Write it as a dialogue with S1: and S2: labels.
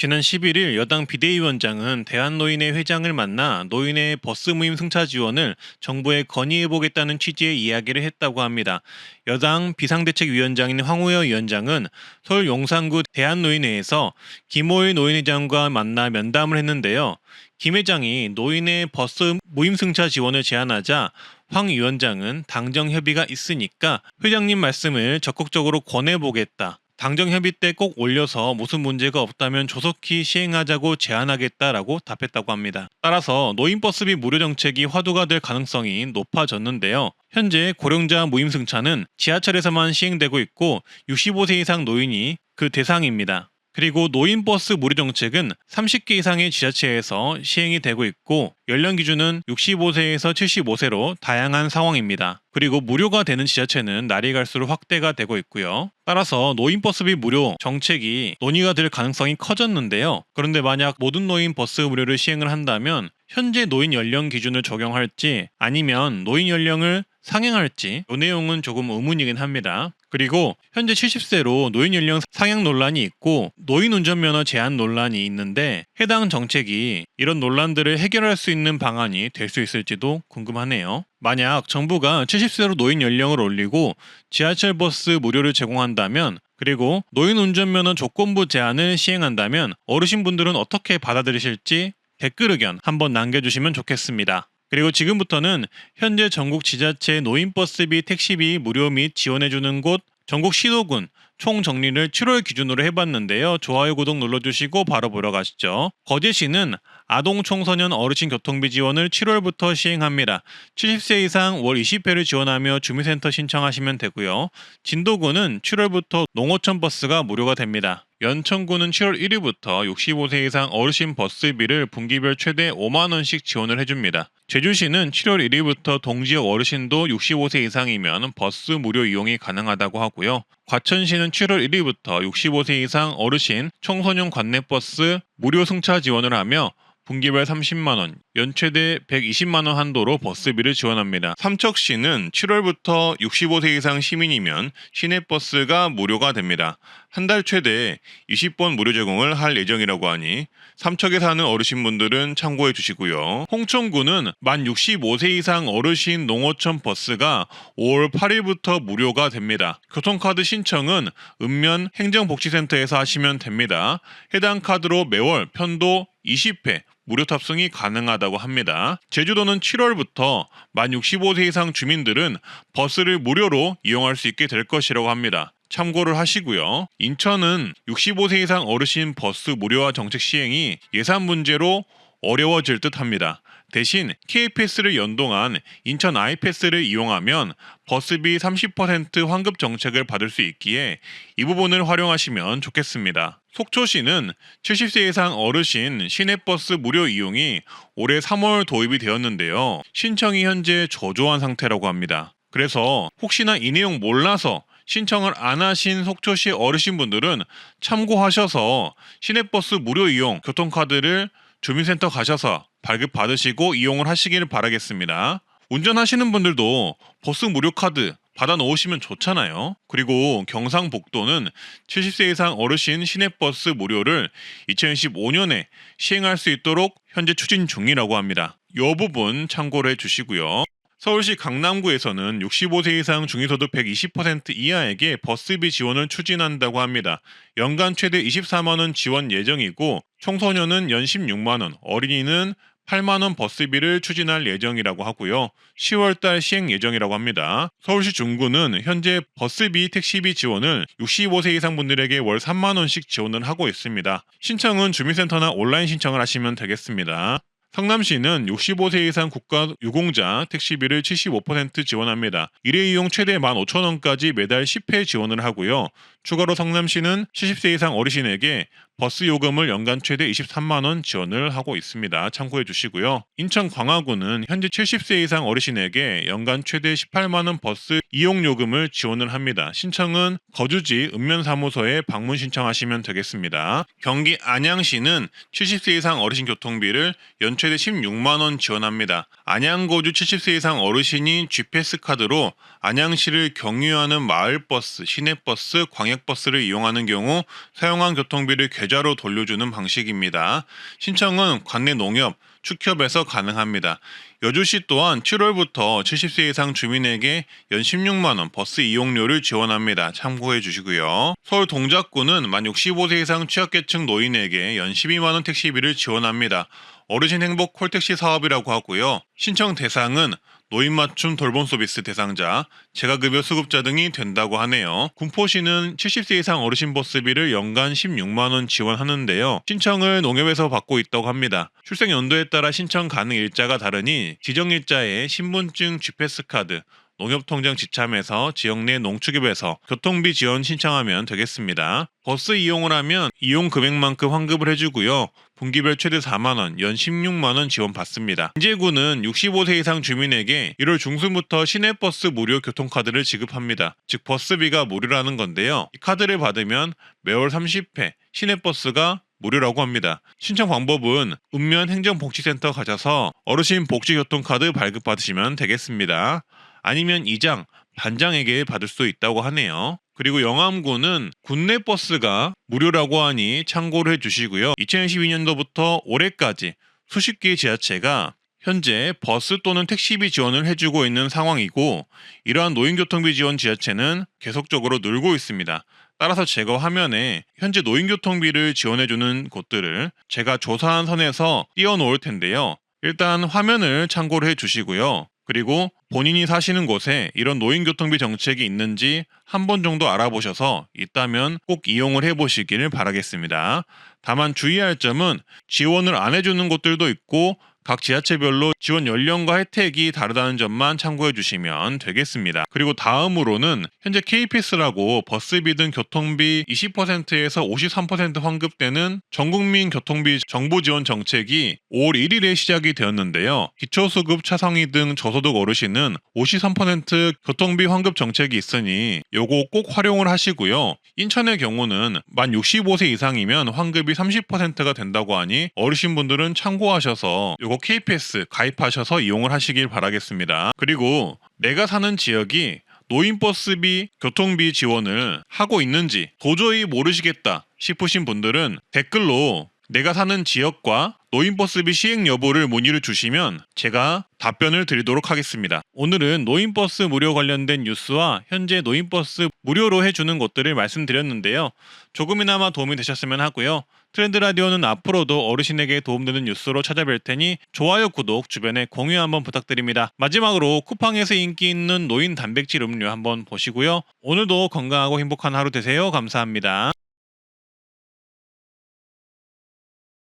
S1: 지난 11일 여당 비대위원장은 대한노인회 회장을 만나 노인의 버스 무임 승차 지원을 정부에 건의해보겠다는 취지의 이야기를 했다고 합니다. 여당 비상대책위원장인 황우여 위원장은 서울 용산구 대한노인회에서 김호일 노인회장과 만나 면담을 했는데요. 김 회장이 노인의 버스 무임 승차 지원을 제안하자 황 위원장은 당정 협의가 있으니까 회장님 말씀을 적극적으로 권해보겠다. 당정 협의 때 꼭 올려서 무슨 문제가 없다면 조속히 시행하자고 제안하겠다라고 답했다고 합니다. 따라서 노인버스비 무료 정책이 화두가 될 가능성이 높아졌는데요. 현재 고령자 무임승차는 지하철에서만 시행되고 있고 65세 이상 노인이 그 대상입니다. 그리고 노인버스 무료 정책은 30개 이상의 지자체에서 시행이 되고 있고 연령 기준은 65세에서 75세로 다양한 상황입니다. 그리고 무료가 되는 지자체는 날이 갈수록 확대가 되고 있고요. 따라서 노인버스비 무료 정책이 논의가 될 가능성이 커졌는데요. 그런데 만약 모든 노인버스 무료를 시행을 한다면 현재 노인 연령 기준을 적용할지 아니면 노인 연령을 상향할지 이 내용은 조금 의문이긴 합니다. 그리고 현재 70세로 노인 연령 상향 논란이 있고 노인 운전면허 제한 논란이 있는데 해당 정책이 이런 논란들을 해결할 수 있는 방안이 될 수 있을지도 궁금하네요. 만약 정부가 70세로 노인 연령을 올리고 지하철 버스 무료를 제공한다면 그리고 노인 운전면허 조건부 제한을 시행한다면 어르신분들은 어떻게 받아들이실지 댓글 의견 한번 남겨주시면 좋겠습니다. 그리고 지금부터는 현재 전국 지자체 노인버스비 택시비 무료 및 지원해주는 곳 전국 시도군 총 정리를 7월 기준으로 해봤는데요. 좋아요 구독 눌러주시고 바로 보러 가시죠. 거제시는 아동 청소년 어르신 교통비 지원을 7월부터 시행합니다. 70세 이상 월 20회를 지원하며 주민센터 신청하시면 되고요. 진도구는 7월부터 농어촌 버스가 무료가 됩니다. 연천구는 7월 1일부터 65세 이상 어르신 버스비를 분기별 최대 5만원씩 지원을 해줍니다. 제주시는 7월 1일부터 동지역 어르신도 65세 이상이면 버스 무료 이용이 가능하다고 하고요. 과천시는 7월 1일부터 65세 이상 어르신 청소년 관내버스 무료 승차 지원을 하며 분기별 30만원, 연최대 120만원 한도로 버스비를 지원합니다. 삼척시는 7월부터 65세 이상 시민이면 시내버스가 무료가 됩니다. 한 달 최대 20번 무료 제공을 할 예정이라고 하니 삼척에 사는 어르신분들은 참고해 주시고요. 홍천구는 만 65세 이상 어르신 농어촌 버스가 5월 8일부터 무료가 됩니다. 교통카드 신청은 읍면 행정복지센터에서 하시면 됩니다. 해당 카드로 매월 편도 20회 무료 탑승이 가능하다고 합니다. 제주도는 7월부터 만 65세 이상 주민들은 버스를 무료로 이용할 수 있게 될 것이라고 합니다. 참고를 하시고요. 인천은 65세 이상 어르신 버스 무료화 정책 시행이 예산 문제로 어려워질 듯 합니다. 대신 K패스를 연동한 인천 아이패스를 이용하면 버스비 30% 환급 정책을 받을 수 있기에 이 부분을 활용하시면 좋겠습니다. 속초시는 70세 이상 어르신 시내버스 무료 이용이 올해 3월 도입이 되었는데요. 신청이 현재 저조한 상태라고 합니다. 그래서 혹시나 이 내용 몰라서 신청을 안 하신 속초시 어르신분들은 참고하셔서 시내버스 무료 이용 교통카드를 주민센터 가셔서 발급 받으시고 이용을 하시길 바라겠습니다. 운전하시는 분들도 버스 무료 카드 받아 놓으시면 좋잖아요. 그리고 경상북도는 70세 이상 어르신 시내버스 무료를 2015년에 시행할 수 있도록 현재 추진 중이라고 합니다. 이 부분 참고를 해주시고요. 서울시 강남구에서는 65세 이상 중위소득 120% 이하에게 버스비 지원을 추진한다고 합니다. 연간 최대 24만원 지원 예정이고 청소년은 연 16만원, 어린이는 8만원 버스비를 추진할 예정이라고 하고요. 10월달 시행 예정이라고 합니다. 서울시 중구는 현재 버스비, 택시비 지원을 65세 이상 분들에게 월 3만원씩 지원을 하고 있습니다. 신청은 주민센터나 온라인 신청을 하시면 되겠습니다. 성남시는 65세 이상 국가유공자 택시비를 75% 지원합니다. 일회 이용 최대 15,000원까지 매달 10회 지원을 하고요. 추가로 성남시는 70세 이상 어르신에게 버스 요금을 연간 최대 23만원 지원을 하고 있습니다. 참고해 주시고요. 인천 광화구는 현재 70세 이상 어르신에게 연간 최대 18만원 버스 이용 요금을 지원을 합니다. 신청은 거주지 읍면사무소에 방문 신청하시면 되겠습니다. 경기 안양시는 70세 이상 어르신 교통비를 연 최대 16만원 지원합니다. 안양 거주 70세 이상 어르신이 G패스 카드로 안양시를 경유하는 마을버스, 시내버스, 광역 광역버스를 이용하는 경우 사용한 교통비를 계좌로 돌려주는 방식입니다. 신청은 관내 농협, 축협에서 가능합니다. 여주시 또한 7월부터 70세 이상 주민에게 연 16만 원 버스 이용료를 지원합니다. 참고해 주시고요. 서울 동작구는 만 65세 이상 취약계층 노인에게 연 12만 원 택시비를 지원합니다. 어르신 행복 콜택시 사업이라고 하고요. 신청 대상은 노인 맞춤 돌봄 서비스 대상자, 재가급여 수급자 등이 된다고 하네요. 군포시는 70세 이상 어르신 버스비를 연간 16만 원 지원하는데요. 신청을 농협에서 받고 있다고 합니다. 출생 연도에 따라 신청 가능 일자가 다르니 지정 일자에 신분증 G패스 카드, 농협통장 지참에서 지역 내 농축협에서 교통비 지원 신청하면 되겠습니다. 버스 이용을 하면 이용 금액만큼 환급을 해주고요. 분기별 최대 4만원, 연 16만원 지원받습니다. 인제구는 65세 이상 주민에게 1월 중순부터 시내버스 무료 교통카드를 지급합니다. 즉 버스비가 무료라는 건데요. 이 카드를 받으면 매월 30회 시내버스가 무료라고 합니다. 신청 방법은 읍면 행정복지센터 가셔서 어르신 복지교통카드 발급받으시면 되겠습니다. 아니면 이장, 반장에게 받을 수 있다고 하네요. 그리고 영암구는 국내 버스가 무료라고 하니 참고를 해주시고요. 2012년도부터 올해까지 수십 개의 지자체가 현재 버스 또는 택시비 지원을 해주고 있는 상황이고 이러한 노인교통비 지원 지자체는 계속적으로 늘고 있습니다. 따라서 제가 화면에 현재 노인교통비를 지원해주는 곳들을 제가 조사한 선에서 띄워놓을 텐데요. 일단 화면을 참고를 해주시고요. 그리고 본인이 사시는 곳에 이런 노인교통비 정책이 있는지 한 번 정도 알아보셔서 있다면 꼭 이용을 해보시길 바라겠습니다. 다만 주의할 점은 지원을 안 해주는 곳들도 있고 각 지자체별로 지원 연령과 혜택이 다르다는 점만 참고해 주시면 되겠습니다. 그리고 다음으로는 현재 KPS라고 버스비 등 교통비 20%에서 53% 환급되는 전국민 교통비 정부 지원 정책이 5월 1일에 시작이 되었는데요. 기초수급 차상위 등 저소득 어르신은 53% 교통비 환급 정책이 있으니 요거 꼭 활용을 하시고요. 인천의 경우는 만 65세 이상이면 환급이 30%가 된다고 하니 어르신분들은 참고하셔서 요거 KPS 가입하셔서 이용을 하시길 바라겠습니다. 그리고 내가 사는 지역이 노인버스비, 교통비 지원을 하고 있는지 도저히 모르시겠다 싶으신 분들은 댓글로 내가 사는 지역과 노인버스비 시행 여부를 문의를 주시면 제가 답변을 드리도록 하겠습니다. 오늘은 노인버스 무료 관련된 뉴스와 현재 노인버스 무료로 해주는 곳들을 말씀드렸는데요. 조금이나마 도움이 되셨으면 하고요. 트렌드라디오는 앞으로도 어르신에게 도움되는 뉴스로 찾아뵐 테니 좋아요, 구독, 주변에 공유 한번 부탁드립니다. 마지막으로 쿠팡에서 인기 있는 노인 단백질 음료 한번 보시고요. 오늘도 건강하고 행복한 하루 되세요. 감사합니다.